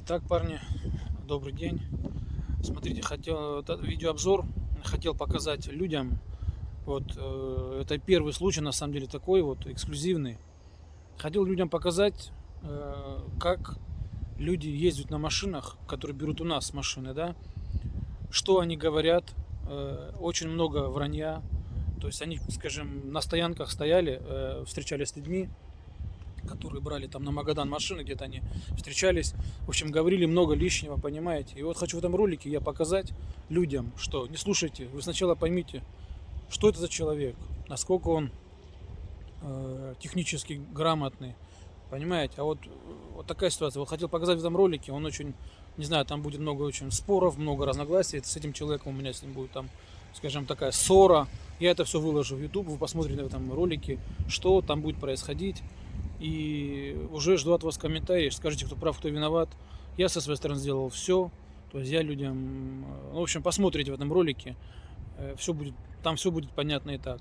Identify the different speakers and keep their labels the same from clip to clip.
Speaker 1: Итак, парни, добрый день. Смотрите, хотел этот видеообзор хотел показать людям. Это первый случай, на самом деле, такой вот эксклюзивный. Хотел людям показать, как люди ездят на машинах, которые берут у нас машины, да. Что они говорят. Очень много вранья. То есть они, скажем, на стоянках стояли, встречались с людьми, которые брали там на Магадан машины, где-то они встречались. В общем, говорили много лишнего, понимаете. И вот хочу в этом ролике я показать людям, что не слушайте, вы сначала поймите, что это за человек, насколько он технически грамотный, понимаете. Вот такая ситуация. Вот хотел показать в этом ролике, он очень, не знаю, там будет много очень споров, много разногласий. С этим человеком у меня с ним будет там, скажем, такая ссора. Я это все выложу в YouTube, вы посмотрите в этом ролике, что там будет происходить. И уже жду от вас комментарии, скажите, кто прав, кто виноват. Я со своей стороны сделал все. То есть я людям... В общем, посмотрите в этом ролике. Там все будет понятно и так.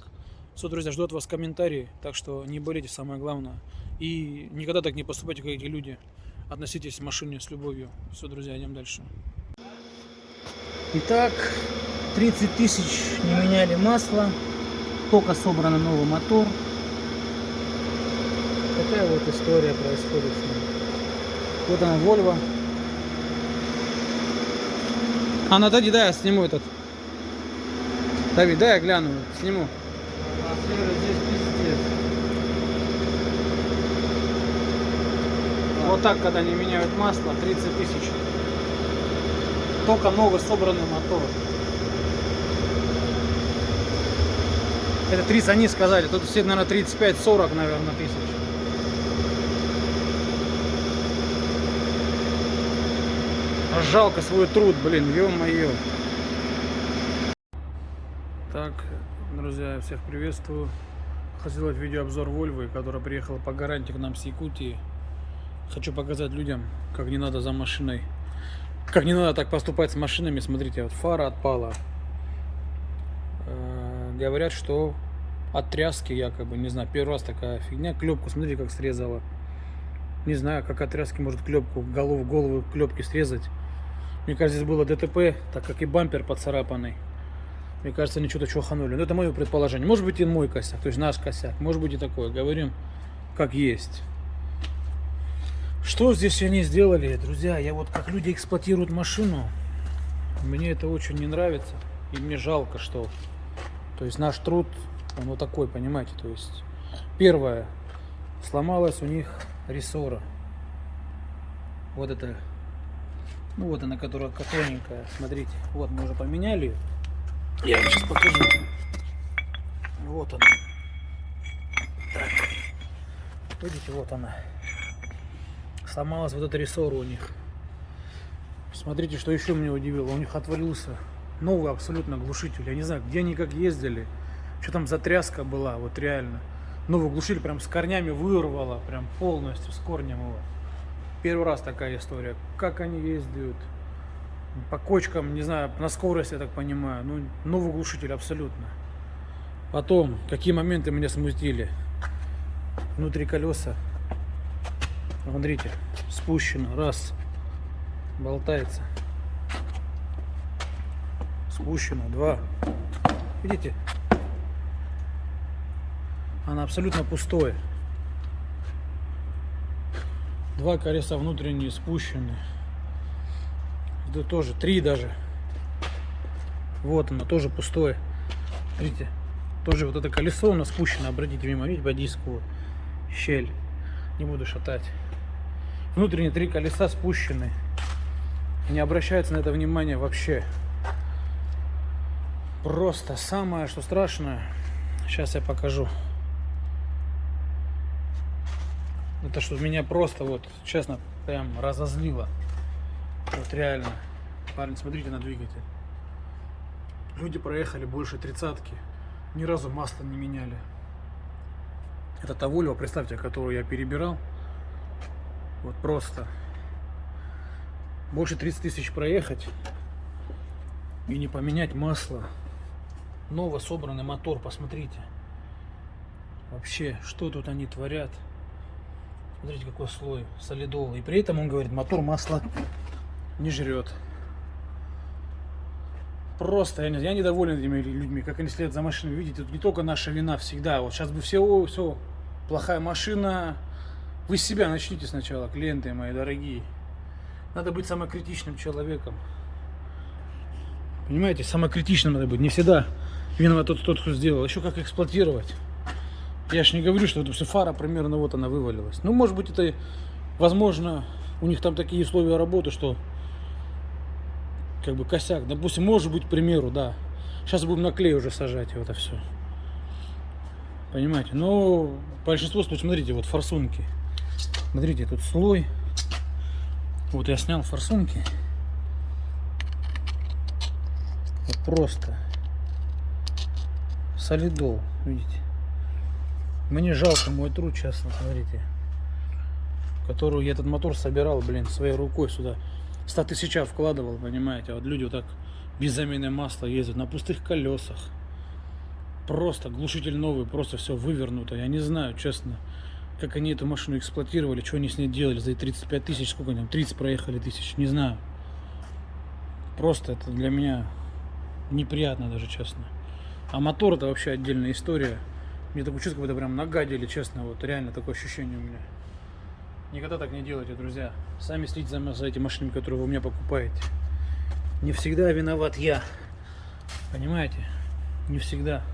Speaker 1: Все, друзья, жду от вас комментарии. Так что не болейте, самое главное. И никогда так не поступайте, как эти люди. Относитесь к машине с любовью. Все, друзья, идем дальше.
Speaker 2: Итак, 30 тысяч не меняли масло. Только собран новый мотор. Такая вот история происходит с ним. Вот она, Volvo.
Speaker 1: Отойди, дай я сниму этот. Давид, дай я гляну, сниму.
Speaker 2: Здесь пиздец.
Speaker 1: Вот так, когда не меняют масло, 30 тысяч. Только новый собранный мотор. Это 30 они сказали, тут все, наверное, 35-40, наверное, тысяч. Жалко свой труд, блин, ё-моё. Так, друзья, всех приветствую. Хочу сделать видеообзор Volvo, которая приехала по гарантии к нам с Якутии. Хочу показать людям, как не надо за машиной. Как не надо так поступать с машинами. Смотрите, вот фара отпала. Говорят, что от тряски якобы, не знаю, первый раз такая фигня. Клепку, смотрите, как срезала. Не знаю, как от тряски может клепку, голову клепки срезать. Мне кажется, здесь было ДТП, так как и бампер поцарапанный. Мне кажется, они что-то чуханули. Но это мое предположение. Может быть и мой косяк, то есть наш косяк. Может быть и такое. Говорим, как есть. Что здесь они сделали, друзья? Я вот как люди эксплуатируют машину, мне это очень не нравится. И мне жалко, что... То есть наш труд, он вот такой, понимаете. То есть первое, сломалась у них рессора. Вот это... Ну вот она, которая тоненькая, смотрите, вот мы уже поменяли ее. Я вам сейчас покажу. Вот она. Так. Видите, вот она. Сломалась вот эта рессора у них. Смотрите, что еще меня удивило. У них отвалился новый абсолютно глушитель. Я не знаю, где они как ездили. Что там за тряска была, вот реально. Новый глушитель прям с корнями вырвало, прям полностью, с корнем его. Первый раз такая история. Как они ездят по кочкам, не знаю, на скорости, я так понимаю. Ну, новый глушитель абсолютно. Потом, какие моменты меня смутили. Внутри колеса, смотрите, спущено. Раз, болтается. Спущено. Два. Видите? Она абсолютно пустое. Два колеса внутренние спущены. Да тоже, три даже. Вот оно, тоже пустое. Видите? Тоже вот это колесо у нас спущено. Обратите внимание, видите, по диску щель. Не буду шатать. Внутренние три колеса спущены. Не обращается на это внимание вообще. Просто самое, что страшное. Сейчас я покажу. Это что меня просто, вот, честно, прям разозлило. Вот реально. Парни, смотрите на двигатель. Люди проехали больше 30-ки. Ни разу масло не меняли. Это та Volvo, представьте, которую я перебирал. Вот просто. Больше 30 тысяч проехать. И не поменять масло. Ново собранный мотор, посмотрите. Вообще, что тут они творят. Смотрите, какой слой солидол. И при этом он говорит, мотор масло не жрет. Просто я недоволен этими людьми, как они следят за машиной. Видите, тут не только наша вина всегда. Вот сейчас бы все, плохая машина. Вы с себя начните сначала, клиенты мои дорогие. Надо быть самокритичным человеком. Понимаете, самокритичным надо быть. Не всегда виноват тот, кто сделал. Еще как эксплуатировать. Я ж не говорю, что это все фара примерно вот она вывалилась. Ну, может быть, это, возможно, у них там такие условия работы, что как бы косяк. Допустим, может быть, к примеру, да. Сейчас будем на клей уже сажать это все. Понимаете? Но большинство случаев, смотрите, вот форсунки. Смотрите, тут слой. Вот я снял форсунки. Вот просто. Солидол, видите? Мне жалко мой труд, честно, смотрите. Которую я этот мотор собирал, блин, своей рукой сюда. 100 тысяч вкладывал, понимаете. А вот люди вот так без замены масла ездят на пустых колесах. Просто глушитель новый, просто все вывернуто. Я не знаю, честно, как они эту машину эксплуатировали, что они с ней делали за 35 тысяч, сколько они там, 30 проехали тысяч, не знаю. Просто это для меня неприятно даже, честно. А мотор это вообще отдельная история. Мне такое чувство, как будто прям нагадили, честно, вот реально такое ощущение у меня. Никогда так не делайте, друзья. Сами следите за этими машинами, которые вы у меня покупаете. Не всегда виноват я. Понимаете? Не всегда.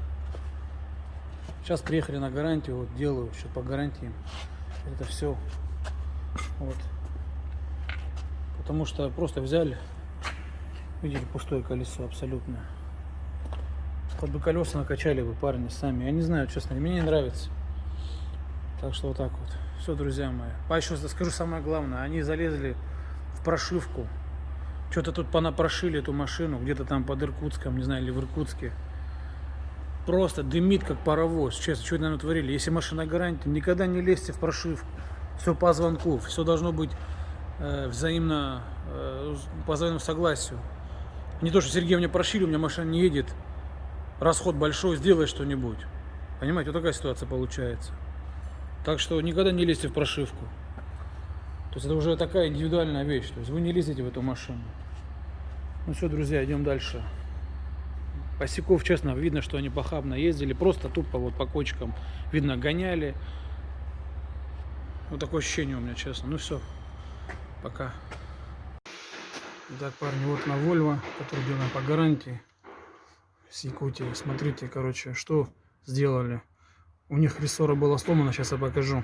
Speaker 1: Сейчас приехали на гарантию, вот делаю, что по гарантии. Это все. Вот. Потому что просто взяли, видели, пустое колесо абсолютно. Хоть бы колеса накачали бы парни сами. Я не знаю, честно, мне не нравится. Так что вот так вот. Все, друзья мои. А еще скажу самое главное. Они залезли в прошивку. Что-то тут понапрошили эту машину. Где-то там под Иркутском, не знаю, или в Иркутске. Просто дымит, как паровоз. Честно, что это нам натворили. Если машина гарантия, никогда не лезьте в прошивку. Все по звонку. Все должно быть взаимно, по взаимному согласию. Не то, что Сергей мне прошили, у меня машина не едет. Расход большой, сделай что-нибудь. Понимаете, вот такая ситуация получается. Так что никогда не лезьте в прошивку. То есть это уже такая индивидуальная вещь. То есть вы не лезете в эту машину. Ну все, друзья, идем дальше. Косяков, честно, видно, что они похабно ездили. Просто тупо вот по кочкам, видно, гоняли. Вот такое ощущение у меня, честно. Ну все, пока. Итак, парни, вот на Volvo, который делаем по гарантии. С Якутии. Смотрите, короче, что сделали. У них рессора была сломана, сейчас я покажу.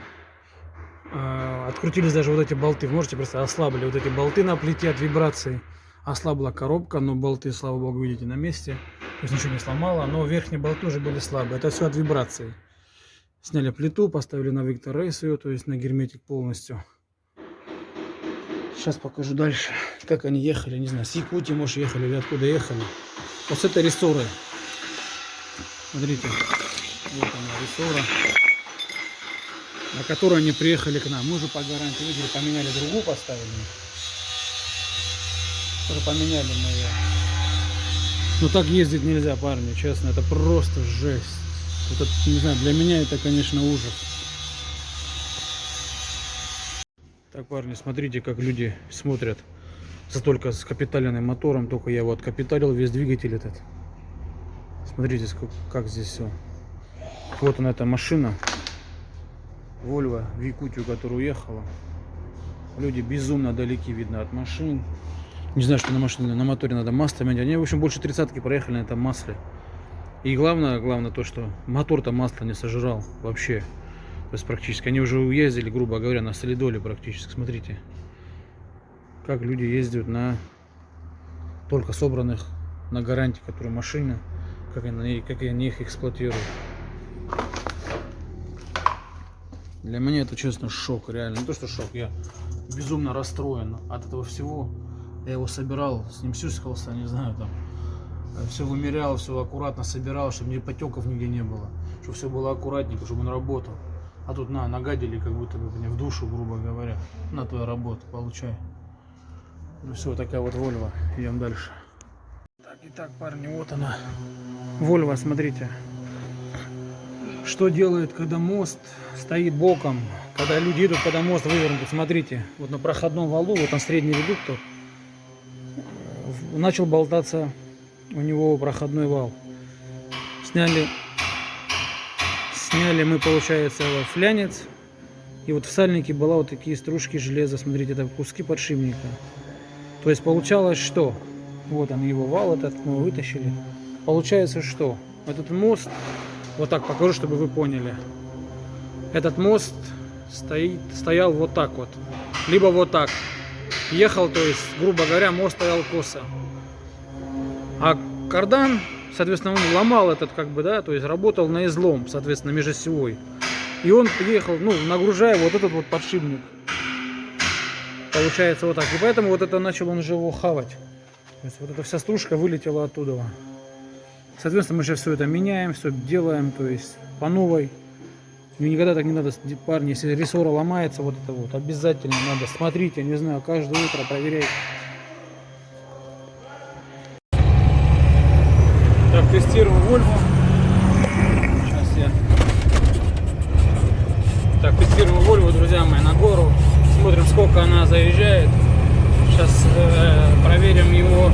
Speaker 1: Открутились даже вот эти болты. Можете представить, ослабли вот эти болты на плите от вибрации. Ослабла коробка, но болты, слава богу, видите, на месте. То есть ничего не сломало, но верхние болты уже были слабые. Это все от вибрации. Сняли плиту, поставили на Victor Race ее, то есть на герметик полностью. Сейчас покажу дальше, как они ехали. Не знаю, с Якутии, может, ехали или откуда ехали. Вот с этой рессоры. Смотрите. Вот она, рессора, на которой они приехали к нам. Мы уже по гарантии, видели, поменяли другую, поставили. Уже поменяли мы ее. Но так ездить нельзя, парни, честно, это просто жесть. Это, не знаю, для меня это, конечно, ужас. Так, парни, смотрите, как люди смотрят за только с капитальным мотором. Только я его откапиталил, весь двигатель этот. Смотрите, как здесь все. Вот она, эта машина Volvo в Якутию, которая уехала. Люди безумно далеки, видно, от машин. Не знаю, что на машине, на моторе надо масло менять. Они, в общем, больше 30-ки проехали на этом масле. И главное то, что мотор-то масло не сожрал вообще. То есть практически. Они уже уездили, грубо говоря, на солидоле практически. Смотрите, как люди ездят на только собранных на гарантии, которые машины, как они их эксплуатируют. Для меня это, честно, шок, реально. Не то, что шок, я безумно расстроен от этого всего. Я его собирал, с ним сюсикался, не знаю, там. Все вымерял, все аккуратно собирал, чтобы ни потеков нигде не было. Чтобы все было аккуратненько, чтобы он работал. А тут нагадили, как будто бы мне в душу, грубо говоря. На твою работу, получай. Ну все, такая вот Volvo. Идем дальше. Так, итак, парни, вот она. Volvo, смотрите. Что делает, когда мост стоит боком, когда люди идут, когда мост вывернут? Смотрите, вот на проходном валу, вот он средний редуктор, начал болтаться у него проходной вал. Сняли мы, получается, флянец, и вот в сальнике была вот такие стружки железа, смотрите, это куски подшипника. То есть получалось, что вот он его вал этот мы вытащили. Получается, что этот мост, вот так покажу, чтобы вы поняли. Этот мост стоял вот так вот, либо вот так. Ехал, то есть, грубо говоря, мост стоял косо. А кардан, соответственно, он ломал этот, как бы, да, то есть работал на излом, соответственно, межосевой. И он ехал, ну, нагружая вот этот вот подшипник. Получается вот так. И поэтому вот это начал он уже его хавать. То есть вот эта вся стружка вылетела оттуда. Соответственно, мы сейчас все это меняем, все делаем, то есть по новой. И никогда так не надо, парни, если рессора ломается, вот это вот, обязательно надо смотреть, я не знаю, каждое утро проверяйте. Так, тестирую Volvo. Сейчас я... Так, тестирую Volvo, друзья мои, на гору. Смотрим, сколько она заезжает. Сейчас проверим его,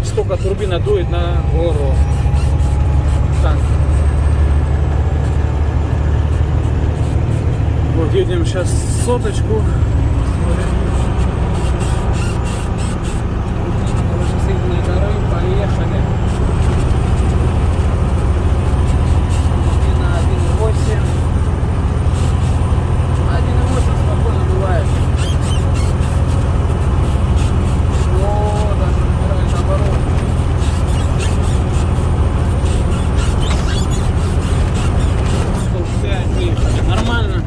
Speaker 1: сколько турбина дует на гору. Так. Вот едем сейчас соточку. Смотрим. Средние горы, поехали. На 1.8. 1.8 спокойно бывает. О, даже набирает оборот. Нормально.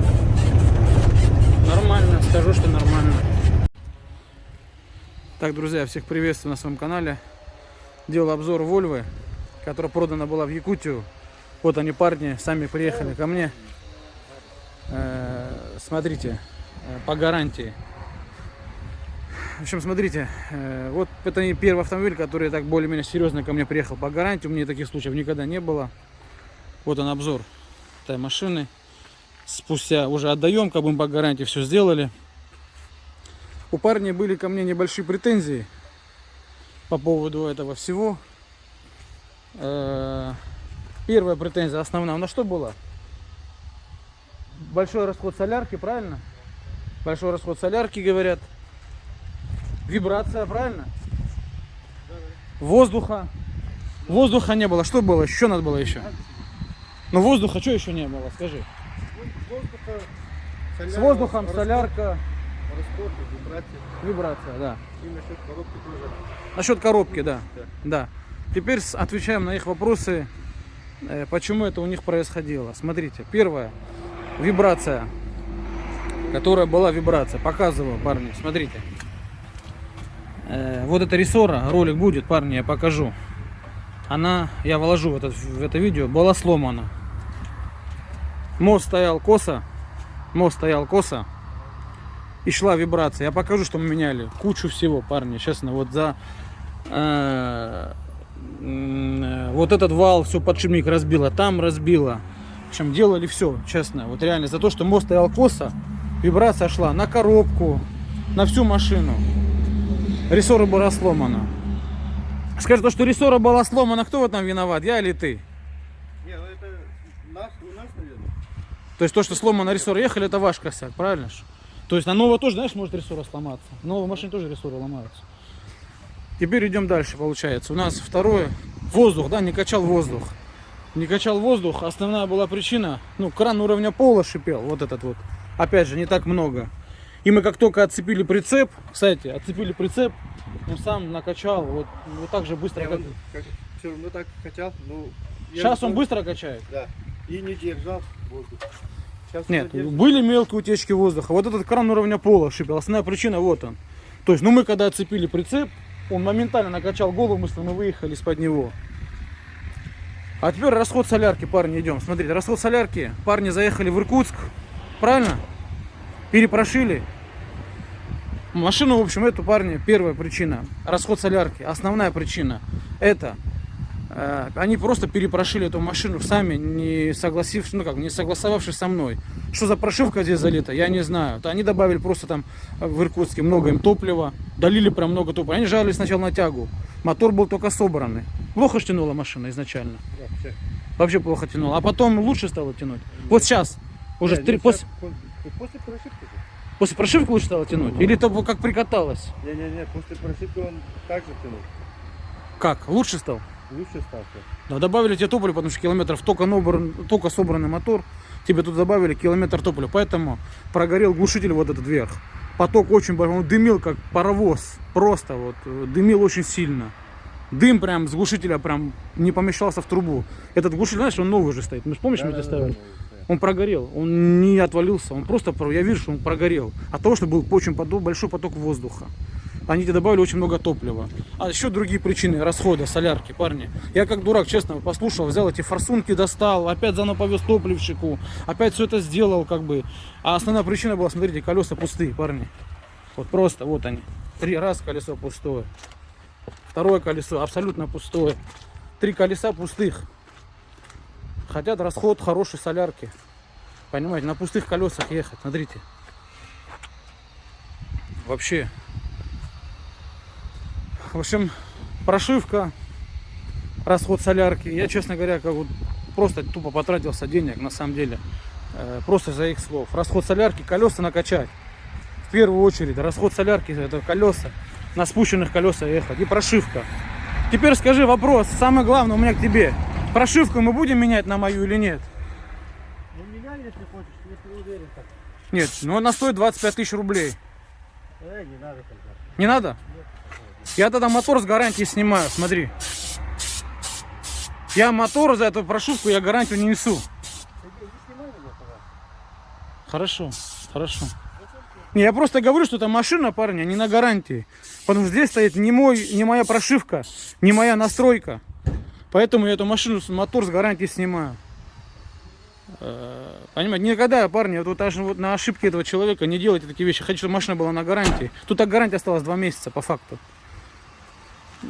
Speaker 1: Нормально, скажу, что нормально. Так, друзья, всех приветствую на своем канале. Делал обзор Volvo, которая продана была в Якутию. Вот они, парни, сами приехали ко мне. Смотрите, по гарантии. В общем, смотрите, вот это не первый автомобиль, который так более-менее серьезно ко мне приехал по гарантии. У меня таких случаев никогда не было. Вот он, обзор этой машины. Спустя уже отдаем, как бы по гарантии все сделали. У парней были ко мне небольшие претензии по поводу этого всего. Первая претензия основная, на что была? Большой расход солярки, правильно? Большой расход солярки, говорят. Вибрация, правильно? Воздуха. Воздуха не было. Что было? Что надо было еще? Ну воздуха что еще не было, скажи. С воздухом солярка.
Speaker 3: Расход,
Speaker 1: вибрация, да.
Speaker 3: И насчет коробки тоже.
Speaker 1: Насчет коробки, да. Да. Теперь отвечаем на их вопросы, почему это у них происходило. Смотрите, первое, вибрация, которая была вибрация. Показываю, парни, смотрите. Вот эта рессора, ролик будет, парни, я покажу. Она, я вложу в это видео, была сломана. Мост стоял косо. И шла вибрация. Я покажу, что мы меняли. Кучу всего, парни, честно. Вот за вот этот вал, все подшипник разбило, там разбило. В общем, делали все, честно. Вот реально, за то, что мост стоял косо, вибрация шла на коробку, на всю машину. Рессора была сломана. Скажи, то, что рессора была сломана, кто в этом виноват? Я или ты?
Speaker 3: Не, ну это у нас, наверное.
Speaker 1: То есть то, что сломана рессора, ехали, это ваш косяк, правильно же? То есть на новой тоже, знаешь, может рессора сломаться. В новой машине тоже рессора ломаются. Теперь идем дальше, получается. У нас второе. Воздух, да, не качал воздух. Не качал воздух. Основная была причина, ну, кран уровня пола шипел, вот этот вот. Опять же, не так много. И мы как только отцепили прицеп, кстати, он сам накачал, вот так же быстро.
Speaker 3: Все равно так качал, ну...
Speaker 1: Сейчас он быстро качает.
Speaker 3: Да. И не держал воздух. Сейчас
Speaker 1: нет, были мелкие утечки воздуха. Вот этот кран уровня пола шипел. Основная причина вот он. То есть, ну мы когда отцепили прицеп, он моментально накачал голову, мы выехали из-под него. А теперь расход солярки, парни, идем. Смотрите, расход солярки. Парни заехали в Иркутск, правильно? Перепрошили. Машину, в общем, эту, парни, первая причина. Расход солярки. Основная причина. Это Они просто перепрошили эту машину сами, не согласившись, ну как, не согласовавшись со мной. Что за прошивка здесь залита, я не знаю. Они добавили просто там в Иркутске много им топлива, долили прям много топлива. Они жаловались сначала на тягу. Мотор был только собранный. Плохо ж тянула машина изначально. Вообще плохо тянула. А потом лучше стало тянуть. Вот сейчас. Уже после
Speaker 3: прошивки же.
Speaker 1: после прошивки лучше стало тянуть? Или то как прикаталось?
Speaker 3: Не, после прошивки он также тянул.
Speaker 1: Как? Лучше стал?
Speaker 3: Лучше стал.
Speaker 1: Да, добавили тебе топливо, потому что километров только собранный мотор. Тебе тут добавили километр топлива. Поэтому прогорел глушитель вот этот вверх. Поток очень большой. Он дымил как паровоз. Просто вот дымил очень сильно. Дым прям с глушителя прям не помещался в трубу. Этот глушитель, знаешь, он новый же стоит. Мы же помнишь, мы тебе ставили? Он прогорел, он не отвалился, он просто, я вижу, что он прогорел. От того, что был очень большой поток воздуха. Они тебе добавили очень много топлива. А еще другие причины расхода солярки, парни. Я как дурак, честно, послушал, взял эти форсунки, достал, опять заново повез топливщику, опять все это сделал, как бы. А основная причина была, смотрите, колеса пустые, парни. Вот просто, вот они. 3 раза колесо пустое. Второе колесо абсолютно пустое. 3 колеса пустых. Хотят расход хорошей солярки. Понимаете, на пустых колесах ехать. Смотрите. Вообще. В общем, прошивка, расход солярки. Я, честно говоря, как вот просто тупо потратился денег, на самом деле. Просто за их слов. Расход солярки, колеса накачать. В первую очередь, расход солярки, это колеса. На спущенных колесах ехать. И прошивка. Теперь скажи вопрос, самое главное у меня к тебе. Прошивку мы будем менять на мою или нет?
Speaker 3: Ну меняй, если хочешь, если уверен так.
Speaker 1: Нет, но она стоит 25 тысяч рублей.
Speaker 3: Не надо тогда.
Speaker 1: Не надо? Я тогда мотор с гарантии снимаю, смотри. Я мотор за эту прошивку, я гарантию не несу. Хорошо, хорошо. Не, я просто говорю, что это машина, парня, не на гарантии. Потому что здесь стоит не моя прошивка, не моя настройка. Поэтому я эту машину, мотор с гарантии снимаю. Понимаете, никогда, парни, вот даже вот на ошибке этого человека не делайте такие вещи. Хочу, чтобы машина была на гарантии. Тут так гарантия осталась 2 месяца, по факту.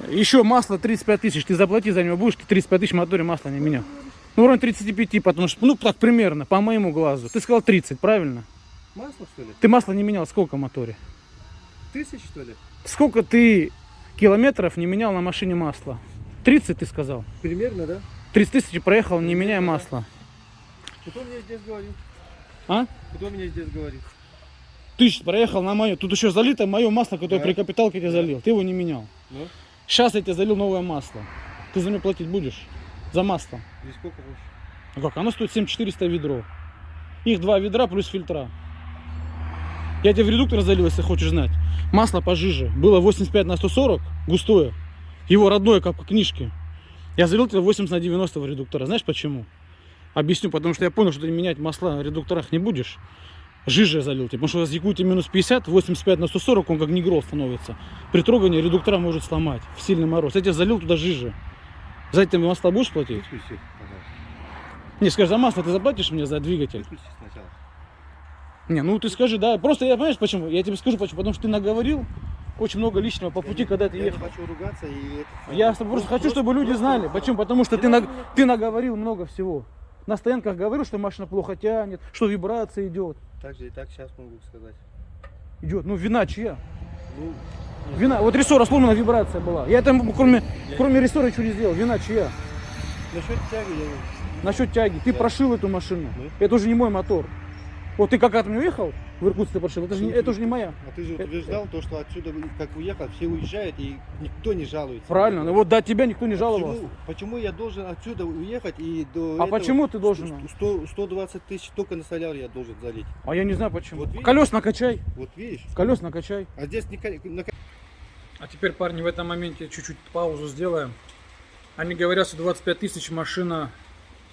Speaker 1: Еще масло 35 тысяч. Ты заплати за него будешь, ты 35 тысяч в моторе масла не менял. Ну, уровень 35, потому что, ну, так примерно, по моему глазу. Ты сказал 30, правильно?
Speaker 3: Масло, что ли?
Speaker 1: Ты масло не менял сколько в моторе?
Speaker 3: 1000, что ли?
Speaker 1: Сколько ты километров не менял на машине масла? 30 ты сказал?
Speaker 3: Примерно, да?
Speaker 1: 30 тысяч проехал, не меняя масло.
Speaker 3: Кто мне здесь говорит?
Speaker 1: А?
Speaker 3: Кто мне здесь говорит?
Speaker 1: Тысяч проехал на мое. Тут еще залито мое масло, которое
Speaker 3: Да.
Speaker 1: при капиталке тебе залил. Ты его не менял.
Speaker 3: Ну?
Speaker 1: Сейчас я тебе залил новое масло. Ты за него платить будешь? За масло.
Speaker 3: И сколько больше?
Speaker 1: Ну как? Оно стоит 7400 ведро. Их 2 ведра плюс фильтра. Я тебе в редуктор залил, если хочешь знать. Масло пожиже. Было 85 на 140, густое. Его родное, как по книжке. Я залил тебе 80 на 90 в редуктора. Знаешь почему? Объясню, потому что я понял, что ты менять масла в редукторах не будешь. Жиже я залил тебе, потому что у вас в Якутии минус 50, 85 на 140, он как негрол становится. При трогании редуктора может сломать в сильный мороз. Я тебе залил туда жиже. За эти масла будешь платить?
Speaker 3: Выключи, пожалуйста.
Speaker 1: Не, скажи, за масло ты заплатишь мне за двигатель?
Speaker 3: Выключи сначала.
Speaker 1: Не, ну ты скажи, да. Просто я, понимаешь почему? Я тебе скажу почему. Потому что ты наговорил очень много лишнего по пути, когда ты
Speaker 3: Я не
Speaker 1: ехал.
Speaker 3: хочу ругаться и это...
Speaker 1: Я просто хочу, чтобы люди знали. Почему? Потому что ты наговорил много всего. На стоянках говорил, что машина плохо тянет, что вибрация идет.
Speaker 3: Так же и так сейчас могу сказать.
Speaker 1: Идет. Ну, вина чья?
Speaker 3: Ну,
Speaker 1: Вина. Вот рессора сломана, вибрация была. Я там, кроме рессора, ничего не сделал. Вина чья?
Speaker 3: насчет тяги я...
Speaker 1: Насчет тяги. Ты
Speaker 3: Да.
Speaker 1: прошил эту машину.
Speaker 3: Ну.
Speaker 1: Это уже не мой мотор. Вот ты как от меня уехал, в Иркутск ты прошил, это уже не моя.
Speaker 3: А ты же утверждал то, что отсюда, как уехал, все уезжают и никто не жалуется.
Speaker 1: Правильно. Ну вот до тебя никто не жаловался.
Speaker 3: Почему я должен отсюда уехать и до
Speaker 1: А почему ты должен?
Speaker 3: 120 тысяч только на соляр я должен залить.
Speaker 1: А я не знаю почему.
Speaker 3: Вот видишь?
Speaker 1: Колес накачай.
Speaker 3: Вот видишь?
Speaker 1: Колес накачай.
Speaker 3: А здесь
Speaker 1: А теперь, парни, в этом моменте чуть-чуть паузу сделаем. Они говорят, что 25 тысяч машина,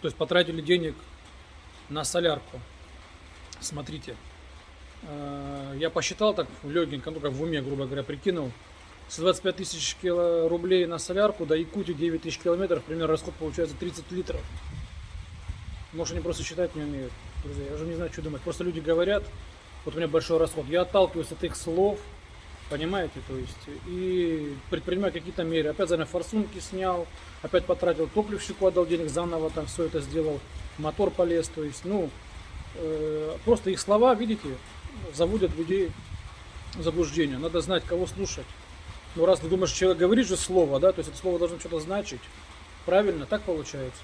Speaker 1: то есть потратили денег на солярку. Смотрите, я посчитал так легенько, ну как в уме, грубо говоря, прикинул. С 25 тысяч рублей на солярку до Якутии 9 тысяч километров, примерно расход получается 30 литров. Может, они просто считать не умеют, друзья, я уже не знаю, что думать. Просто люди говорят, вот у меня большой расход. Я отталкиваюсь от их слов, Понимаете, то есть, и предпринимать какие-то меры. Опять за форсунки снял, опять потратил топливщику, отдал денег, заново там все это сделал, мотор полез, то есть, ну, просто их слова, видите, заводят людей в заблуждение. Надо знать, кого слушать. Ну, раз ты думаешь, человек говорит же слово, да, то есть это слово должно что-то значить. Правильно, так получается.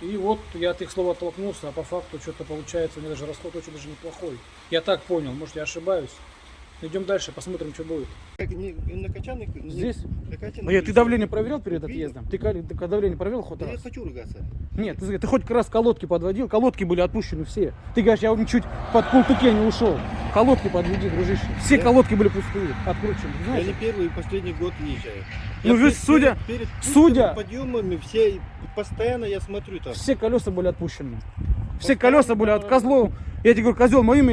Speaker 1: И вот я от их слова оттолкнулся, а по факту что-то получается, у меня даже расход очень даже неплохой. Я так понял, может я ошибаюсь. Идем дальше, посмотрим, что будет.
Speaker 3: Как накачанный?
Speaker 1: Здесь?
Speaker 3: Накачанный.
Speaker 1: Ты давление проверял перед
Speaker 3: Видел.
Speaker 1: отъездом? Ты давление проверил хоть
Speaker 3: Да я
Speaker 1: раз?
Speaker 3: хочу ругаться.
Speaker 1: Нет, ты хоть раз колодки подводил, колодки были отпущены все. Ты говоришь, я чуть под Култуке не ушел. Колодки подведи, дружище. Все
Speaker 3: Да?
Speaker 1: колодки были пустые, откручены,
Speaker 3: Я
Speaker 1: знаешь?
Speaker 3: не первый и последний год езжаю.
Speaker 1: Ну,
Speaker 3: Я
Speaker 1: ведь судя-
Speaker 3: перед
Speaker 1: судя-
Speaker 3: подъемами все постоянно я смотрю там.
Speaker 1: Все колеса были отпущены. Все колеса были от козлов. Я тебе говорю, козел мое имя,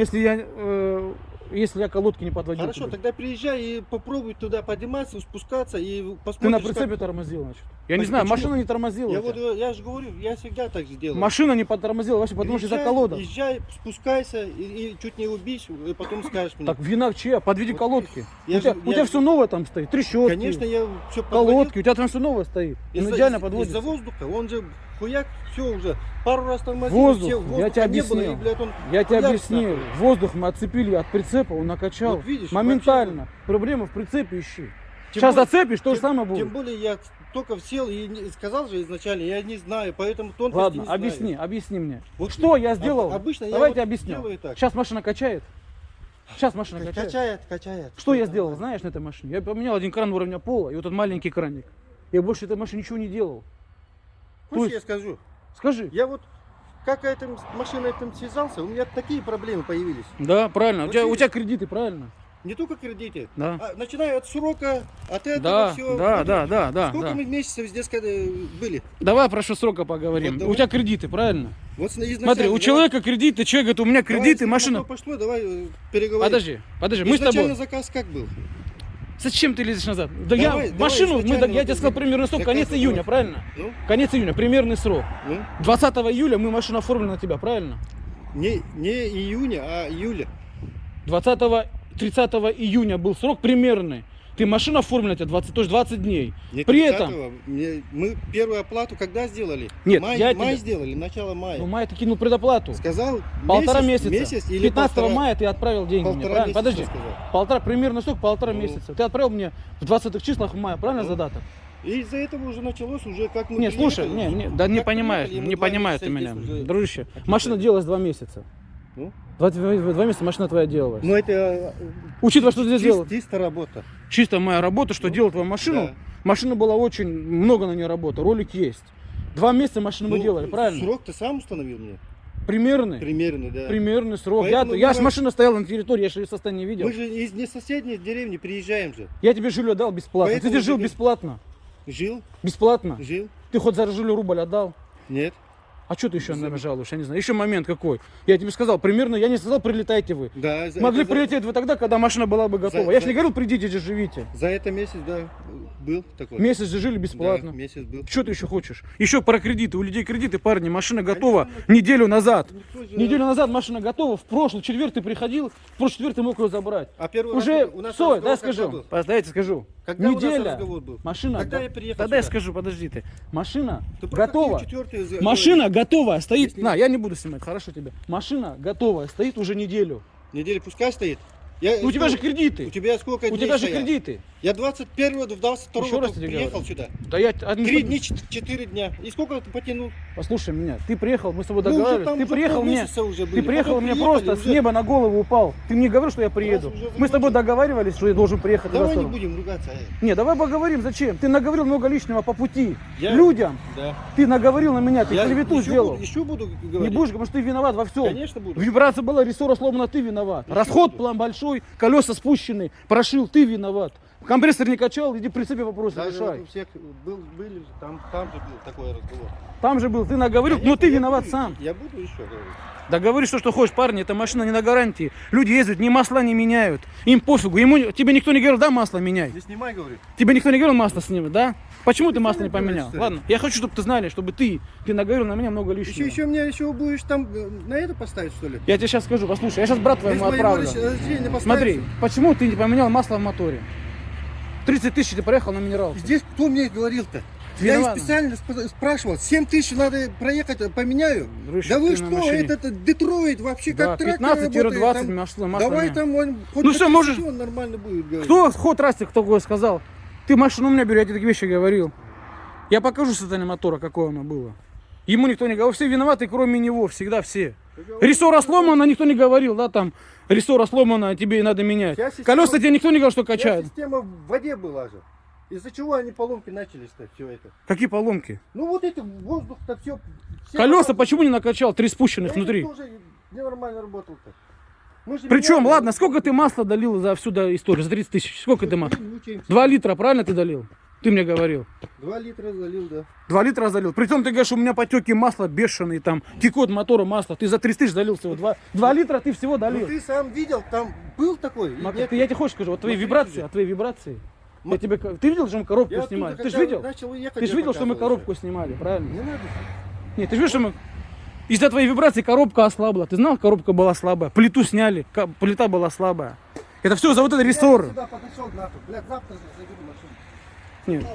Speaker 1: если я колодки не подводил.
Speaker 3: Хорошо,
Speaker 1: тебе.
Speaker 3: тогда приезжай и попробуй туда подниматься, спускаться и посмотришь.
Speaker 1: Ты на прицепе тормозил, значит. Я не знаю,
Speaker 3: Почему?
Speaker 1: машина не тормозила.
Speaker 3: Я
Speaker 1: у тебя.
Speaker 3: вот, я же говорю, я всегда так же делаю.
Speaker 1: Машина не потормозила вообще, потому что из-за
Speaker 3: Езжай,
Speaker 1: колодок.
Speaker 3: Езжай, спускайся и чуть не убейся, и потом скажешь мне.
Speaker 1: Так, вина чья? Подведи
Speaker 3: Вот
Speaker 1: колодки.
Speaker 3: я
Speaker 1: у тебя,
Speaker 3: же-
Speaker 1: у тебя все новое там стоит, трещотки,
Speaker 3: Конечно, я все
Speaker 1: колодки, у тебя там все новое стоит. Он идеально подводится.
Speaker 3: Из-за воздуха, он же хуяк, все уже, пару раз тормозил,
Speaker 1: Воздух,
Speaker 3: все,
Speaker 1: я
Speaker 3: воздуха
Speaker 1: тебе
Speaker 3: не было,
Speaker 1: объяснил.
Speaker 3: и, блядь, он
Speaker 1: Я тебе
Speaker 3: хуяк
Speaker 1: объяснил.
Speaker 3: нахуй.
Speaker 1: Воздух мы отцепили от прицепа, он накачал.
Speaker 3: Вот видишь,
Speaker 1: моментально. Проблема в прицепе ищи.
Speaker 3: Тем
Speaker 1: Сейчас
Speaker 3: более-
Speaker 1: зацепишь, то же
Speaker 3: тем-
Speaker 1: самое будет.
Speaker 3: Тем более я только сел и сказал же изначально, я не знаю, поэтому тонкости
Speaker 1: Ладно,
Speaker 3: не знаю.
Speaker 1: объясни мне.
Speaker 3: Вот
Speaker 1: Что я сделал?
Speaker 3: обычно я
Speaker 1: Давайте
Speaker 3: вот
Speaker 1: объясню.
Speaker 3: делаю так.
Speaker 1: Сейчас машина качает. Сейчас машина качает.
Speaker 3: Качает.
Speaker 1: Что я сделал, знаешь, на этой машине? Я поменял один кран уровня пола и вот этот маленький краник. Я больше этой машине ничего не делал.
Speaker 3: Хочешь,
Speaker 1: есть-
Speaker 3: я скажу?
Speaker 1: Скажи.
Speaker 3: Я вот как этим машиной этим связался, у меня такие проблемы появились.
Speaker 1: Да, правильно.
Speaker 3: Вот
Speaker 1: У
Speaker 3: видишь?
Speaker 1: тебя кредиты, правильно?
Speaker 3: Не только кредиты,
Speaker 1: Да.
Speaker 3: начиная от срока, от этого
Speaker 1: Да,
Speaker 3: всего.
Speaker 1: да.
Speaker 3: Сколько мы месяцев здесь были?
Speaker 1: Давай про что срока поговорим.
Speaker 3: Вот давай.
Speaker 1: У тебя кредиты, правильно?
Speaker 3: Вот изначально,
Speaker 1: Смотри, у
Speaker 3: давай-
Speaker 1: человека кредиты, человек говорит, у меня
Speaker 3: давай,
Speaker 1: кредиты,
Speaker 3: если
Speaker 1: машина.
Speaker 3: на то пошло, давай переговорим.
Speaker 1: Подожди, мы с
Speaker 3: Изначально
Speaker 1: тобой.
Speaker 3: заказ как был?
Speaker 1: Зачем ты лезешь назад? Да
Speaker 3: Давай,
Speaker 1: я
Speaker 3: давай
Speaker 1: машину,
Speaker 3: изначально
Speaker 1: я тебе сказал
Speaker 3: вот
Speaker 1: примерный срок, конец
Speaker 3: заказывай,
Speaker 1: июня,
Speaker 3: давай.
Speaker 1: правильно?
Speaker 3: Ну,
Speaker 1: Конец июня, примерный срок.
Speaker 3: ну.
Speaker 1: 20 июля мы машину оформили на тебя, правильно?
Speaker 3: Не июня, а июля.
Speaker 1: 30 июня был срок примерный. Ты машину оформила на тебя 20, то есть 20 дней.
Speaker 3: Не
Speaker 1: При
Speaker 3: 30-го. Мы первую оплату когда сделали?
Speaker 1: Нет,
Speaker 3: май,
Speaker 1: я
Speaker 3: май
Speaker 1: тебе-
Speaker 3: сделали, начало мая.
Speaker 1: Ну, май ты кинул предоплату.
Speaker 3: Сказал
Speaker 1: Полтора месяца.
Speaker 3: месяц или
Speaker 1: 15
Speaker 3: полтора,
Speaker 1: мая ты отправил деньги мне,
Speaker 3: полтора
Speaker 1: правильно?
Speaker 3: месяца
Speaker 1: Подожди.
Speaker 3: сказал.
Speaker 1: Примерный срок полтора
Speaker 3: Ну.
Speaker 1: месяца. Ты отправил мне в 20 числах мая, правильно
Speaker 3: Ну.
Speaker 1: задаток?
Speaker 3: И из-за этого уже началось, уже как мы
Speaker 1: Не,
Speaker 3: приехали,
Speaker 1: слушай, да не
Speaker 3: как
Speaker 1: понимаешь,
Speaker 3: приехали, мы
Speaker 1: не
Speaker 3: 2
Speaker 1: понимаешь ты
Speaker 3: месяца
Speaker 1: меня.
Speaker 3: здесь уже.
Speaker 1: Дружище,
Speaker 3: Какие
Speaker 1: машина
Speaker 3: твои?
Speaker 1: делалась 2 месяца.
Speaker 3: Ну?
Speaker 1: 2 месяца машина твоя делалась.
Speaker 3: Ну это
Speaker 1: Учитывая, что ты здесь делал,
Speaker 3: чисто работа.
Speaker 1: чисто моя работа, что
Speaker 3: Ну,
Speaker 1: делать твою машину,
Speaker 3: да.
Speaker 1: машина была очень, много на ней работы, ролик есть. 2 месяца машину мы
Speaker 3: Ну,
Speaker 1: делали, правильно?
Speaker 3: Срок ты сам установил мне?
Speaker 1: Примерный?
Speaker 3: Примерно, да.
Speaker 1: Примерный срок.
Speaker 3: Поэтому
Speaker 1: Я ж
Speaker 3: мы-
Speaker 1: машина стояла на территории, я же ее состояние видел.
Speaker 3: Мы же из не соседней деревни приезжаем же.
Speaker 1: Я тебе жилье дал бесплатно.
Speaker 3: Поэтому
Speaker 1: Ты здесь жил
Speaker 3: тебе-
Speaker 1: бесплатно.
Speaker 3: Жил?
Speaker 1: Бесплатно.
Speaker 3: Жил?
Speaker 1: Ты хоть за жилье рубль отдал?
Speaker 3: Нет.
Speaker 1: А что ты еще на меня жалуешь? Я не знаю. Еще момент какой. Я тебе сказал, примерно, я не сказал, прилетайте вы.
Speaker 3: Да,
Speaker 1: Могли
Speaker 3: это
Speaker 1: прилететь вы тогда, когда машина была бы готова. Я же
Speaker 3: за-
Speaker 1: не говорил, придите, здесь живите.
Speaker 3: За это месяц, да, был такой.
Speaker 1: Месяц же жили
Speaker 3: Да,
Speaker 1: бесплатно.
Speaker 3: месяц был.
Speaker 1: Что ты еще хочешь? Еще про кредиты. У людей кредиты, парни. Машина готова неделю назад.
Speaker 3: Никто же-
Speaker 1: Неделю назад машина готова. В прошлый четверг ты приходил, в прошлый четверг ты мог ее забрать.
Speaker 3: А первый
Speaker 1: Уже,
Speaker 3: раз у нас
Speaker 1: стой,
Speaker 3: разговор
Speaker 1: дай
Speaker 3: когда
Speaker 1: скажу.
Speaker 3: был?
Speaker 1: Дайте скажу.
Speaker 3: Когда у нас
Speaker 1: Неделя.
Speaker 3: разговор был?
Speaker 1: Машина.
Speaker 3: Когда я приехал
Speaker 1: Тогда я
Speaker 3: сюда?
Speaker 1: скажу, подожди ты. Машина
Speaker 3: Ты про
Speaker 1: готова.
Speaker 3: какую четвертую за-
Speaker 1: Машина готовая стоит.
Speaker 3: Если-
Speaker 1: На, я не буду снимать, хорошо тебе. Машина готовая стоит уже неделю.
Speaker 3: Неделю пускай стоит.
Speaker 1: Ну, у тебя же кредиты.
Speaker 3: У тебя сколько
Speaker 1: У
Speaker 3: дней
Speaker 1: тебя же
Speaker 3: стоят?
Speaker 1: кредиты.
Speaker 3: Я 21-го до 22-го
Speaker 1: Еще раз
Speaker 3: только
Speaker 1: тебе
Speaker 3: приехал
Speaker 1: говорю.
Speaker 3: сюда.
Speaker 1: Да я
Speaker 3: 3 дня, 4 дня. И сколько ты потянул?
Speaker 1: Послушай меня, ты приехал, мы с тобой
Speaker 3: Мы уже
Speaker 1: договаривались.
Speaker 3: там
Speaker 1: Ты
Speaker 3: уже
Speaker 1: приехал мне.
Speaker 3: полмесяца уже были.
Speaker 1: Ты приехал
Speaker 3: Потом
Speaker 1: мне
Speaker 3: приехали,
Speaker 1: просто с
Speaker 3: уже-
Speaker 1: неба на голову упал. Ты мне говорил, что я приеду.
Speaker 3: уже
Speaker 1: Мы с тобой
Speaker 3: закончили.
Speaker 1: договаривались, что я должен приехать.
Speaker 3: Давай
Speaker 1: в
Speaker 3: не
Speaker 1: Ростов.
Speaker 3: будем ругаться.
Speaker 1: Не, давай поговорим, зачем? Ты наговорил много лишнего по пути.
Speaker 3: Я-
Speaker 1: Людям.
Speaker 3: Да.
Speaker 1: Ты наговорил на меня, ты
Speaker 3: Я
Speaker 1: клевету
Speaker 3: еще
Speaker 1: сделал.
Speaker 3: еще буду
Speaker 1: Не
Speaker 3: говорить.
Speaker 1: будешь, потому что ты виноват во всем.
Speaker 3: Конечно буду.
Speaker 1: Вибрация была, рессора сломана, ты виноват.
Speaker 3: Еще
Speaker 1: Расход
Speaker 3: буду.
Speaker 1: план большой, колеса спущены, прошил, ты виноват. Компрессор не качал, иди при себе вопросы
Speaker 3: Даже
Speaker 1: решай.
Speaker 3: вот у всех были же, там же был такой разговор.
Speaker 1: Там же был, ты наговорил, но ты виноват сам.
Speaker 3: Я буду еще говорить.
Speaker 1: Да говори, что хочешь, парни, эта машина не на гарантии. Люди ездят, ни масла не меняют. Им пофигу. Тебе никто не говорил, да, масло меняй.
Speaker 3: Не снимай, говорит.
Speaker 1: Тебе никто не говорил масло снимать, да? Почему ты масло не
Speaker 3: говоришь,
Speaker 1: поменял?
Speaker 3: что ли?
Speaker 1: Ладно, я хочу, чтобы ты знали, чтобы ты наговорил на меня много лишнего.
Speaker 3: Еще мне еще будешь там на это поставить, что ли?
Speaker 1: Я тебе сейчас скажу, послушай, я сейчас брат твоему
Speaker 3: Без моего
Speaker 1: отправлю.
Speaker 3: разрешения поставить.
Speaker 1: Смотри, почему ты не поменял масло в моторе? 30 тысяч ты проехал на минералку.
Speaker 3: Здесь кто мне говорил-то? Я и
Speaker 1: Виноват.
Speaker 3: специально спрашивал, 7 тысяч надо проехать, поменяю.
Speaker 1: Дружище,
Speaker 3: Да вы
Speaker 1: ты на
Speaker 3: что,
Speaker 1: машине.
Speaker 3: это Детройт вообще
Speaker 1: Да,
Speaker 3: как трактор
Speaker 1: 15-20
Speaker 3: работает, там.
Speaker 1: масло
Speaker 3: Давай
Speaker 1: меняй.
Speaker 3: там он хоть
Speaker 1: Ну
Speaker 3: на
Speaker 1: всё, можешь-
Speaker 3: 30 он нормально будет говорить.
Speaker 1: Кто ход Растик такое сказал? Ты машину у меня бери, я тебе такие вещи говорил. Я покажу состояние мотора, какое оно было. Ему никто не говорил. Все виноваты, кроме него, всегда все. Рессора сломана, никто не говорил, да, там, рессора сломана, тебе надо менять.
Speaker 3: Вся система-
Speaker 1: Колеса тебе никто не говорил, что
Speaker 3: Вся
Speaker 1: качают.
Speaker 3: система в воде была же. Из-за чего они поломки начались-то, все это?
Speaker 1: Какие поломки?
Speaker 3: Ну вот эти воздух-то все.
Speaker 1: Колеса почему не накачал? 3 спущенных внутри.
Speaker 3: тоже ненормально работал-то. Мы же
Speaker 1: Причем,
Speaker 3: меняли,
Speaker 1: ладно, сколько ты масла долил за всю историю? За 30 тысяч? Сколько ты масла?
Speaker 3: мы учимся.
Speaker 1: 2 литра, правильно ты долил? Ты мне говорил.
Speaker 3: 2 литра залил, да.
Speaker 1: 2 литра залил. Притом ты говоришь, у меня потеки масла бешеные, там, текот мотора масла. Ты за 30 тысяч залил всего. 2 литра ты всего
Speaker 3: Ну
Speaker 1: долил.
Speaker 3: ты сам видел, там был такой? и нет?
Speaker 1: Я тебе хочешь скажу, вот твои
Speaker 3: Смотри,
Speaker 1: вибрации,
Speaker 3: слушай.
Speaker 1: от твоей виbrации.
Speaker 3: М-
Speaker 1: Ты видел, что мы коробку
Speaker 3: Я
Speaker 1: снимали?
Speaker 3: оттуда,
Speaker 1: Ты же
Speaker 3: когда
Speaker 1: видел?
Speaker 3: начал ехать,
Speaker 1: Ты же
Speaker 3: я
Speaker 1: видел, что мы
Speaker 3: показывал
Speaker 1: коробку снимали,
Speaker 3: еще.
Speaker 1: правильно?
Speaker 3: Не надо.
Speaker 1: Нет, ты же видишь, что мы... Из-за твоей вибрации коробка ослабла. Ты знал, коробка была слабая. Плиту сняли, плита была слабая. Это все за вот этот
Speaker 3: Я
Speaker 1: рессор.
Speaker 3: сюда подошел нахуй. Блядь, завтра же заберу машину.
Speaker 1: Нет.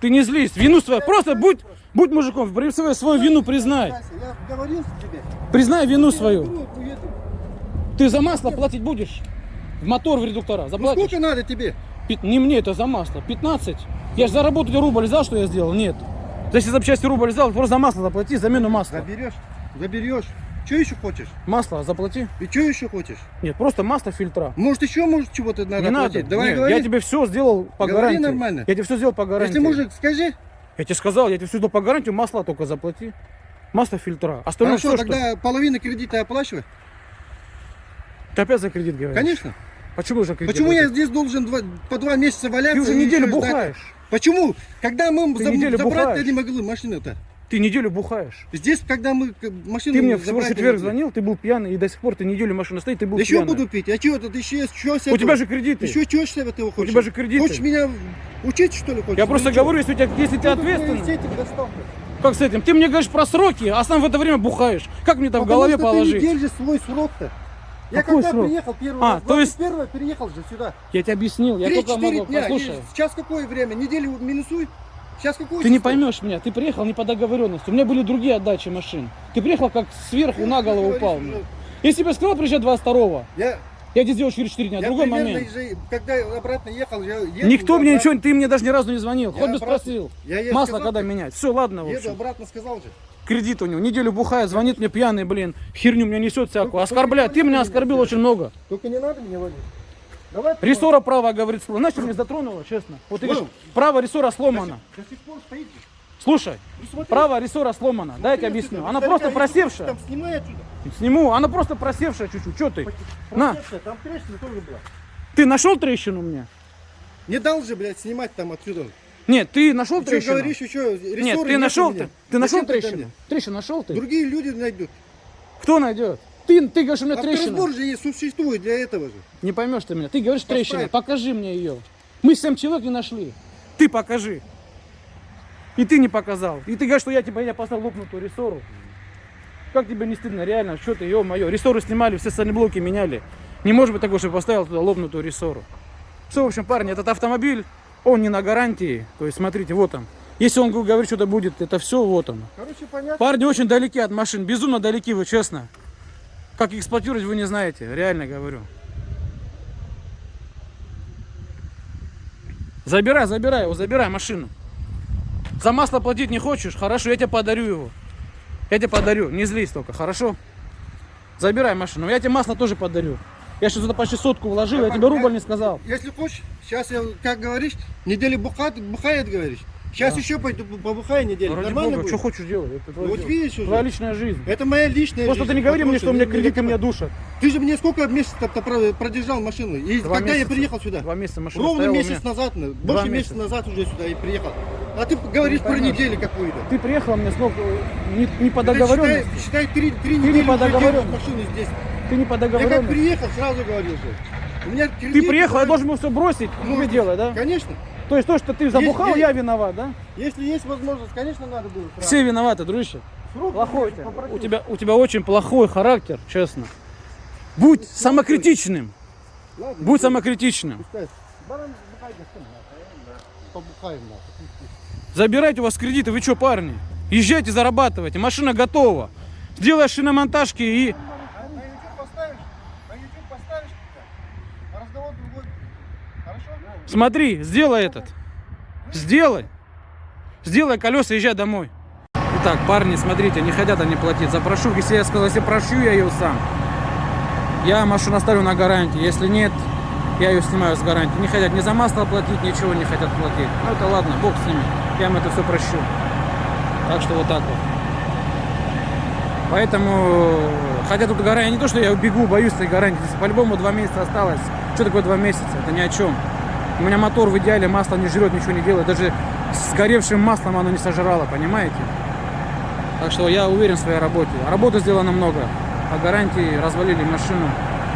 Speaker 1: Ты не злись, вину свою. Просто будь мужиком, свою вину признай.
Speaker 3: Я говорил тебе.
Speaker 1: Признай вину
Speaker 3: Я
Speaker 1: свою.
Speaker 3: беру, уеду.
Speaker 1: Ты за масло платить будешь? В мотор, в редуктора.
Speaker 3: Ну
Speaker 1: Заплатишь?
Speaker 3: сколько надо тебе?
Speaker 1: Не мне, это за масло. 15. Я же заработать рубль взял, что я сделал? Нет. Если запчасти рубль взял, просто за масло заплати, замену масла.
Speaker 3: Заберешь. Что еще хочешь?
Speaker 1: Масло заплати.
Speaker 3: И что еще хочешь?
Speaker 1: Нет, просто масло фильтра.
Speaker 3: Может чего-то надо
Speaker 1: Не надо.
Speaker 3: платить? Давай
Speaker 1: Нет,
Speaker 3: говори.
Speaker 1: я тебе все сделал по
Speaker 3: Говори
Speaker 1: гарантии.
Speaker 3: нормально.
Speaker 1: Я тебе все сделал по гарантии.
Speaker 3: Если мужик, скажи.
Speaker 1: Я тебе сказал, я тебе все сделал по гарантии, масло только заплати. Масло фильтра. Остальное
Speaker 3: Хорошо,
Speaker 1: все,
Speaker 3: тогда половину кредита оплачивай.
Speaker 1: Ты опять за кредит говоришь?
Speaker 3: Конечно.
Speaker 1: Почему же кредит?
Speaker 3: Почему я
Speaker 1: оплатить?
Speaker 3: здесь должен по 2 месяца валяться?
Speaker 1: Ты уже
Speaker 3: и
Speaker 1: неделю
Speaker 3: ждать?
Speaker 1: бухаешь.
Speaker 3: Почему? Когда мы
Speaker 1: Ты неделю
Speaker 3: забрать
Speaker 1: бухаешь.
Speaker 3: не могли машину-то?
Speaker 1: Ты неделю бухаешь.
Speaker 3: Здесь, когда мы машину
Speaker 1: Ты мне в
Speaker 3: забрать не
Speaker 1: четверг
Speaker 3: могли.
Speaker 1: звонил, ты был пьяный, и до сих пор ты неделю машина стоит, ты был
Speaker 3: Еще
Speaker 1: пьяный.
Speaker 3: буду пить. А что тут еще что с
Speaker 1: У
Speaker 3: этого?
Speaker 1: тебя же кредиты.
Speaker 3: Еще что с этого хочешь?
Speaker 1: тебя же кредиты.
Speaker 3: Хочешь меня учить, что ли, хочешь?
Speaker 1: Я просто
Speaker 3: Или что?
Speaker 1: говорю, если ты
Speaker 3: Что ты
Speaker 1: ответственный.
Speaker 3: с этим достал-то?
Speaker 1: Как с этим? Ты мне говоришь про сроки, а сам в это время бухаешь. Как мне там в
Speaker 3: Потому
Speaker 1: голове
Speaker 3: что
Speaker 1: положить?
Speaker 3: ты не держишь свой срок-то. Я
Speaker 1: Какой
Speaker 3: когда
Speaker 1: срок?
Speaker 3: приехал первый
Speaker 1: А,
Speaker 3: раз,
Speaker 1: то есть-
Speaker 3: 21-го переехал же сюда.
Speaker 1: Я тебе объяснил, я только
Speaker 3: 3-4
Speaker 1: могу,
Speaker 3: дня.
Speaker 1: послушай.
Speaker 3: И сейчас какое время? Неделю минусуй. Сейчас какое
Speaker 1: Ты не
Speaker 3: число?
Speaker 1: поймешь меня, ты приехал не по договоренности. У меня были другие отдачи машин. Ты приехал как сверху на голову
Speaker 3: говоришь,
Speaker 1: упал.
Speaker 3: ну,
Speaker 1: Если бы я сказал приезжать 22-го,
Speaker 3: Я
Speaker 1: я тебе сделал через 4 дня. Другой
Speaker 3: примерно
Speaker 1: момент.
Speaker 3: когда обратно ехал, я еду
Speaker 1: Никто мне
Speaker 3: обратно.
Speaker 1: ничего, ты мне даже ни разу не звонил.
Speaker 3: Я
Speaker 1: Хоть бы
Speaker 3: обратно-
Speaker 1: спросил.
Speaker 3: Я ей
Speaker 1: Масло
Speaker 3: сказал,
Speaker 1: когда менять. Все, ладно, в
Speaker 3: еду
Speaker 1: общем.
Speaker 3: обратно, сказал же.
Speaker 1: Кредит у него. Неделю бухает, звонит мне пьяный, блин. Херню мне несет всякую. Оскорбляет. Ты меня оскорбил очень много.
Speaker 3: Только не надо меня валить. Давай.
Speaker 1: Рессора права, говорит, знаешь, что меня затронуло, честно? Вот ты говоришь, право рессора сломано.
Speaker 3: До сих пор стоит.
Speaker 1: Слушай,
Speaker 3: Ну, смотри.
Speaker 1: право рессора сломано. Дай я тебе объясню. Она просто просевшая.
Speaker 3: Там снимай отсюда.
Speaker 1: Сниму, она просто просевшая чуть-чуть. Что ты? На,
Speaker 3: Просевшая, там трещина тоже была.
Speaker 1: ты нашел трещину мне?
Speaker 3: Не дал же, блядь, снимать там отсюда.
Speaker 1: Нет, ты нашел
Speaker 3: Ты что
Speaker 1: трещину?
Speaker 3: говоришь еще?
Speaker 1: Нет, ты нашел ты нашел трещину? Трещину нашел ты?
Speaker 3: Другие люди найдут.
Speaker 1: Кто найдет? Ты говоришь, у меня трещина.
Speaker 3: Авторазбор же и существует для этого же.
Speaker 1: Не поймешь ты меня. Ты говоришь
Speaker 3: Поставь.
Speaker 1: трещина. Покажи мне ее. Мы 7 человек не нашли. Ты покажи. И ты не показал. И ты говоришь, что я поставил лопнутую рессору. Как тебе не стыдно, реально? Что ты, ё-моё. Рессоры снимали, все санблоки меняли. Не может быть такого, что я поставил туда лопнутую рессору. Все, в общем, парни, этот автомобиль, он не на гарантии. То есть, смотрите, вот он. Если он говорит, что-то будет, это все, вот он.
Speaker 3: Короче, понятно.
Speaker 1: Парни очень далеки от машин. Безумно далеки вы, честно. Как эксплуатировать, вы не знаете. Реально говорю. Забирай машину. За масло платить не хочешь? Хорошо, я тебе подарю его. Я тебе подарю, не злись только, хорошо? Забирай машину, я тебе масло тоже подарю. Я сейчас туда почти сотку вложил, я тебе рубль не сказал.
Speaker 3: Если хочешь, сейчас я, как говоришь, неделю бухает, говоришь. Сейчас еще пойду побухаю неделю.
Speaker 1: Ради
Speaker 3: Нормально
Speaker 1: бога,
Speaker 3: будет?
Speaker 1: что хочешь делать? Это твое
Speaker 3: Вот
Speaker 1: дело.
Speaker 3: видишь уже.
Speaker 1: Твоя личная жизнь.
Speaker 3: Это моя личная
Speaker 1: Просто
Speaker 3: жизнь.
Speaker 1: ты не говори мне, что у меня
Speaker 3: Послушай,
Speaker 1: кредиты меня душат.
Speaker 3: Ты же мне сколько месяцев продержал машину? И
Speaker 1: 2
Speaker 3: когда я
Speaker 1: месяца.
Speaker 3: приехал сюда?
Speaker 1: 2 месяца машина
Speaker 3: Ровно
Speaker 1: стояла у
Speaker 3: месяц
Speaker 1: меня.
Speaker 3: назад,
Speaker 1: 2
Speaker 3: больше
Speaker 1: месяца.
Speaker 3: месяца назад уже сюда и приехал. А ты говоришь про
Speaker 1: поймешь.
Speaker 3: неделю какую-то.
Speaker 1: Ты приехала мне снова не по
Speaker 3: Это
Speaker 1: договоренности.
Speaker 3: Считай 3
Speaker 1: не
Speaker 3: недели
Speaker 1: по
Speaker 3: уже держишь
Speaker 1: договоренности.
Speaker 3: машину здесь.
Speaker 1: Ты не по
Speaker 3: Я как
Speaker 1: договоренности.
Speaker 3: приехал, сразу говорил же. У меня
Speaker 1: Ты
Speaker 3: кредит,
Speaker 1: приехал, я
Speaker 3: давай.
Speaker 1: должен был все бросить,
Speaker 3: Ну,
Speaker 1: тебе делать, да?
Speaker 3: Конечно.
Speaker 1: То есть то, что ты забухал,
Speaker 3: Есть-
Speaker 1: я виноват, да?
Speaker 3: Если есть возможность, конечно, надо было. сразу.
Speaker 1: Все виноваты, дружище.
Speaker 3: Срок
Speaker 1: Плохой
Speaker 3: конечно,
Speaker 1: ты.
Speaker 3: попросил.
Speaker 1: У тебя очень плохой характер, честно. Будь самокритичным.
Speaker 3: Ладно,
Speaker 1: Будь самокритичным.
Speaker 3: пускай. Баран, бухай, да что надо, побухаем надо.
Speaker 1: Забирайте у вас кредиты, вы что, парни? Езжайте, зарабатывайте, машина готова. Сделай шиномонтажки и...
Speaker 3: А на YouTube поставишь? На YouTube поставишь? А разговор другой. Хорошо?
Speaker 1: Смотри, сделай этот. Сделай. Сделай колеса, езжай домой. Итак, парни, смотрите, не хотят они платить за прошивку. Если я сказал, если прошью я ее сам, я машину оставлю на гарантии. Если нет, я ее снимаю с гарантии. Не хотят ни за масло платить, ничего не хотят платить. Ну это ладно, бог с ними. Я им это все прощу. Так что вот так вот. Поэтому, хотя тут гарантия, не то, что я убегу, боюсь этой гарантии. Здесь по-любому 2 месяца осталось. Что такое 2 месяца? Это ни о чем. У меня мотор в идеале, масло не жрет, ничего не делает. Даже с горевшим маслом оно не сожрало, понимаете? Так что я уверен в своей работе. Работы сделано много. По гарантии развалили машину.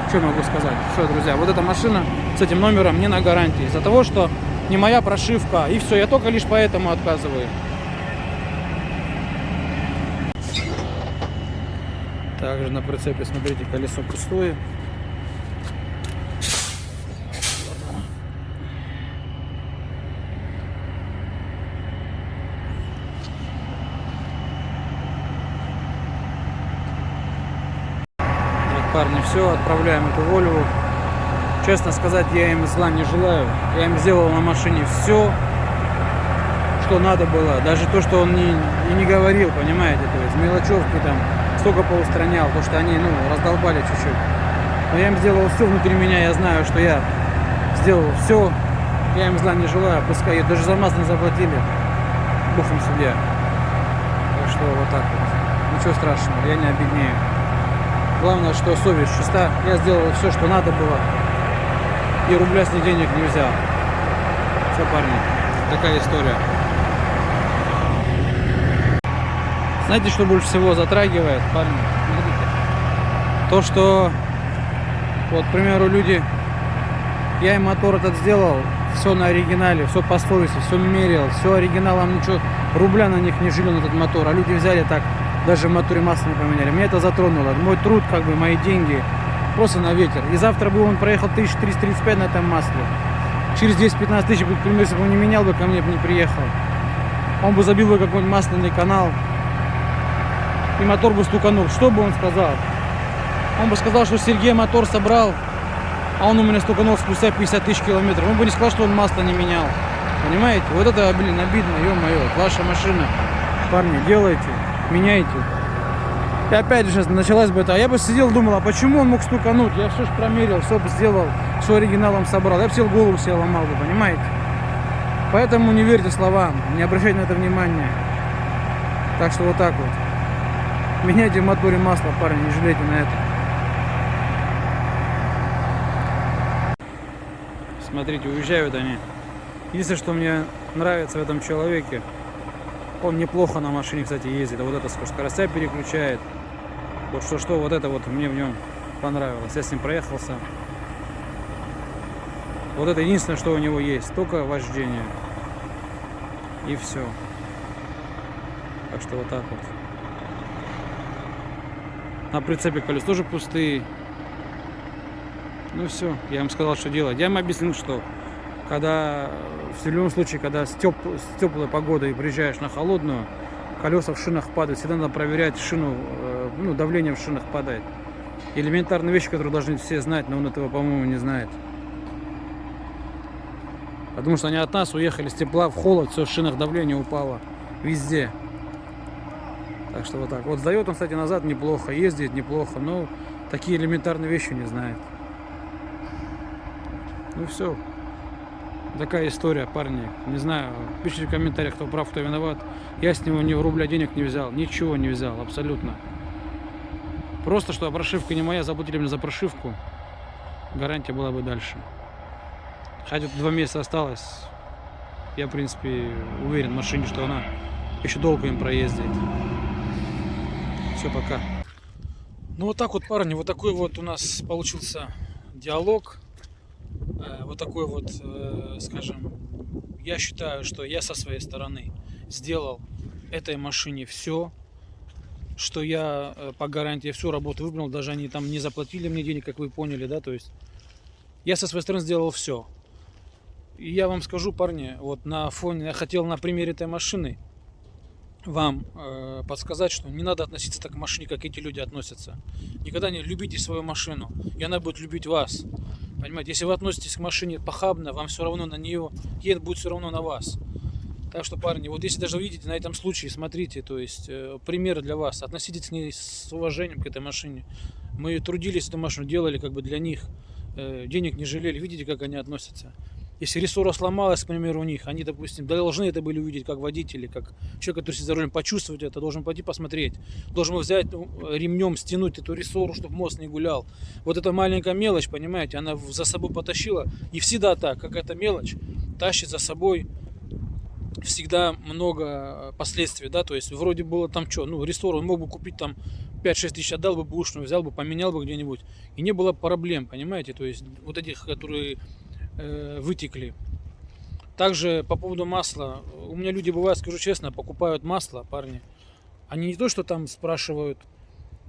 Speaker 1: Что могу сказать? Все, друзья, вот эта машина с этим номером не на гарантии. Из-за того, что не моя прошивка. И все, я только лишь поэтому отказываю. Также на прицепе, смотрите, колесо пустое. Парни, все, отправляем эту Volvo. Честно сказать, я им зла не желаю. Я им сделал на машине все, что надо было. Даже то, что он не говорил, понимаете. То есть мелочевки там столько поустранял, то, что они раздолбали чуть-чуть. Но я им сделал все внутри меня, я знаю, что я сделал все. Я им зла не желаю, пускай даже за масло не заплатили. Бухом судья. Так что вот так вот. Ничего страшного, я не обеднею. Главное, что совесть чиста. Я сделал все, что надо было. И рубля с них денег не взял. Все, парни, такая история. Знаете, что больше всего затрагивает, парни? Смотрите. То, что, вот, к примеру, люди, я им мотор этот сделал, все на оригинале, все по совести, все мерил, все оригиналом, ничего, рубля на них не жили на этот мотор. А люди взяли так, даже в моторе масло не поменяли. Меня это затронуло. Мой труд, как бы, мои деньги просто на ветер. И завтра бы он проехал 1335 на этом масле. Через 10-15 тысяч, к примеру, если бы он не менял бы, ко мне бы не приехал. Он бы забил бы какой-нибудь масляный канал. И мотор бы стуканул. Что бы он сказал? Он бы сказал, что Сергей мотор собрал, а он у меня стуканул спустя 50 тысяч километров. Он бы не сказал, что он масло не менял. Понимаете? Вот это, блин, обидно, ё-моё. Ваша машина. Парни, делайте. Меняйте. И опять же началась бы это. Я бы сидел, думал, а почему он мог стукануть? Я все же промерил, все бы сделал, все оригиналом собрал. Я бы сел, голову себе ломал бы, понимаете? Поэтому не верьте словам, не обращайте на это внимания. Так что вот так вот. Меняйте в моторе масло, парни, не жалейте на это. Смотрите, уезжают они. Единственное, что мне нравится в этом человеке, он неплохо на машине, кстати, ездит. А вот это скоростя переключает. Вот что, вот это вот мне в нем понравилось. Я с ним проехался. Вот это единственное, что у него есть. Только вождение. И все. Так что вот так вот. На прицепе колес тоже пустые. Ну все, я им сказал, что делать. Я им объяснил, что когда в любом случае, когда с теплой погодой приезжаешь на холодную, колеса в шинах падают, всегда надо проверять шину, давление в шинах падает. Элементарные вещи, которые должны все знать, но он этого, по-моему, не знает. Потому что они от нас уехали с тепла в холод, все в шинах давление упало везде. Так что вот так. Вот сдает он, кстати, назад неплохо, ездит неплохо, но такие элементарные вещи не знает. Ну все. Такая история, парни. Не знаю, пишите в комментариях, кто прав, кто виноват. Я с него ни рубля денег не взял, ничего не взял, абсолютно. Просто, что прошивка не моя, заплатили мне за прошивку. Гарантия была бы дальше. Хотя тут 2 месяца осталось. Я, в принципе, уверен в машине, что она еще долго им проездит. Все, пока. Ну вот так вот, парни, вот такой вот у нас получился диалог. Вот такой вот, скажем, я считаю, что я со своей стороны сделал этой машине все, что я по гарантии всю работу выполнил, даже они там не заплатили мне денег, как вы поняли, да, то есть я со своей стороны сделал все. И я вам скажу, парни, вот на фоне, я хотел на примере этой машины вам подсказать, что не надо относиться так к машине, как эти люди относятся. Никогда не любите свою машину, и она будет любить вас. Понимаете, если вы относитесь к машине похабно, вам все равно на нее, ей будет все равно на вас. Так что, парни, вот если даже видите на этом случае, смотрите, то есть пример для вас, относитесь к ней с уважением к этой машине. Мы трудились эту машину, делали как бы для них, денег не жалели, видите, как они относятся. Если рессора сломалась, к примеру, у них, они, допустим, должны это были увидеть, как водители, как человек, который сидит за рулем, почувствовать это, должен пойти посмотреть, должен взять ремнем, стянуть эту рессору, чтобы мост не гулял. Вот эта маленькая мелочь, понимаете, она за собой потащила, и всегда так, какая-то мелочь тащит за собой всегда много последствий, да, то есть вроде было там что, ну, рессор он мог бы купить там 5-6 тысяч, отдал бы бушную, взял бы, поменял бы где-нибудь, и не было проблем, понимаете, то есть вот этих, которые вытекли. Также по поводу масла, у меня люди бывают, скажу честно, покупают масло, парни, они не то, что там спрашивают,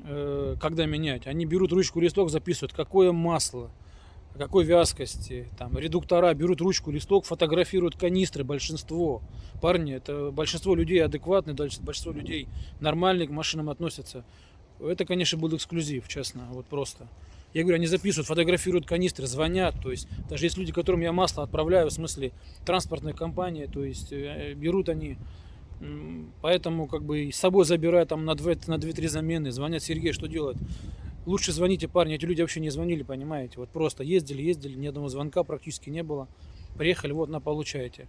Speaker 1: когда менять, они берут ручку, листок, записывают, какое масло, какой вязкости, там, редуктора, берут ручку, листок, фотографируют канистры, большинство. Парни, это большинство людей адекватные, большинство людей нормальные к машинам относятся. Это, конечно, был эксклюзив, честно, вот просто. Я говорю, они записывают, фотографируют канистры, звонят, то есть, даже есть люди, которым я масло отправляю, в смысле, транспортная компания, то есть, берут они, поэтому, как бы, с собой забираю там на 2-3 замены, звонят: Сергей, что делать? Лучше звоните, парни, эти люди вообще не звонили, понимаете, вот просто ездили, ни одного звонка практически не было, приехали, вот, на, получаете.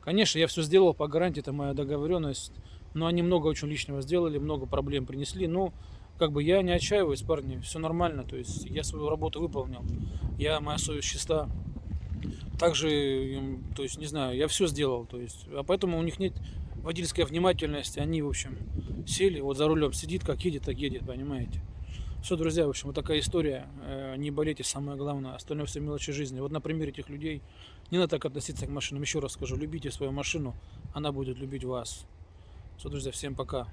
Speaker 1: Конечно, я все сделал по гарантии, это моя договоренность, но они много очень лишнего сделали, много проблем принесли, но, как бы, я не отчаиваюсь, парни, все нормально, то есть, я свою работу выполнил, моя совесть чиста. Также, то есть, не знаю, я все сделал, то есть, а поэтому у них нет водительской внимательности, они, в общем, сели, вот за рулем сидит, как едет, так едет, понимаете. Все, друзья, в общем, вот такая история. Не болейте, самое главное. Остальное все мелочи жизни. Вот на примере этих людей не надо так относиться к машинам. Еще раз скажу, любите свою машину, она будет любить вас. Все, друзья, всем пока.